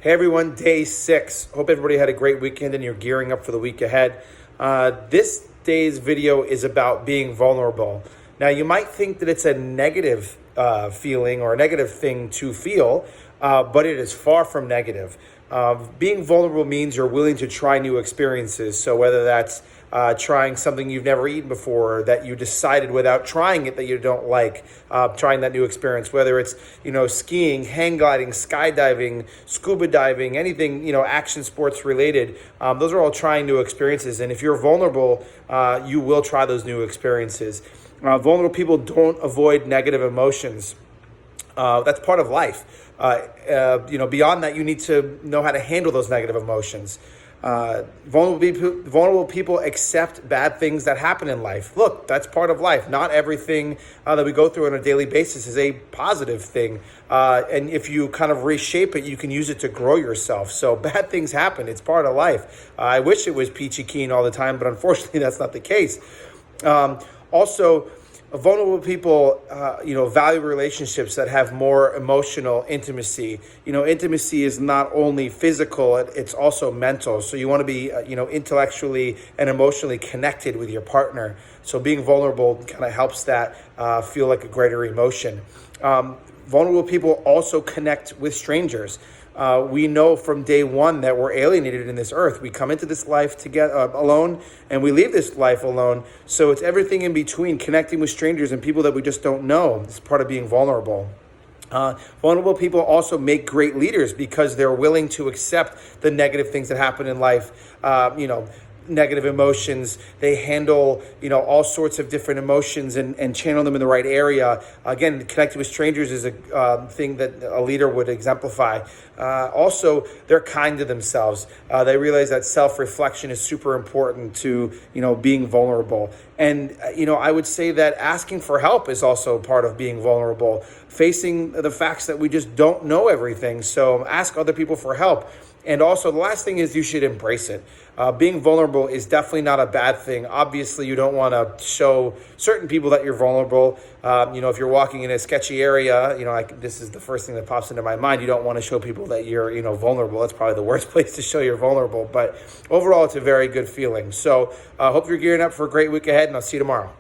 Hey everyone, day 6. Hope everybody had a great weekend and you're gearing up for the week ahead. This day's video is about being vulnerable. Now you might think that it's a negative feeling or a negative thing to feel, but it is far from negative. Being vulnerable means you're willing to try new experiences. So whether that's trying something you've never eaten before, or that you decided without trying it that you don't like, trying that new experience, whether it's, skiing, hang gliding, skydiving, scuba diving, anything, action sports related, those are all trying new experiences. And if you're vulnerable, you will try those new experiences. Vulnerable people don't avoid negative emotions. That's part of life. Beyond that, you need to know how to handle those negative emotions. Vulnerable people accept bad things that happen in life. Look, that's part of life. Not everything that we go through on a daily basis is a positive thing. And if you kind of reshape it, you can use it to grow yourself. So bad things happen. It's part of life. I wish it was peachy keen all the time, but unfortunately that's not the case. Also, vulnerable people, value relationships that have more emotional intimacy. Intimacy is not only physical, it's also mental. So you want to be, intellectually and emotionally connected with your partner. So being vulnerable kind of helps that feel like a greater emotion. Vulnerable people also connect with strangers. We know from day one that we're alienated in this earth. We come into this life together alone, and we leave this life alone. So it's everything in between, connecting with strangers and people that we just don't know. It's part of being vulnerable. Vulnerable people also make great leaders because they're willing to accept the negative things that happen in life. Negative emotions. They handle, all sorts of different emotions and channel them in the right area. Again, connecting with strangers is a thing that a leader would exemplify. Also, they're kind to themselves. They realize that self-reflection is super important to, being vulnerable. And, I would say that asking for help is also part of being vulnerable. Facing the facts that we just don't know everything. So ask other people for help. And also, the last thing is you should embrace it. Being vulnerable is definitely not a bad thing. Obviously, you don't want to show certain people that you're vulnerable. If you're walking in a sketchy area, this is the first thing that pops into my mind. You don't want to show people that you're, vulnerable. That's probably the worst place to show you're vulnerable. But overall, it's a very good feeling. So I hope you're gearing up for a great week ahead, and I'll see you tomorrow.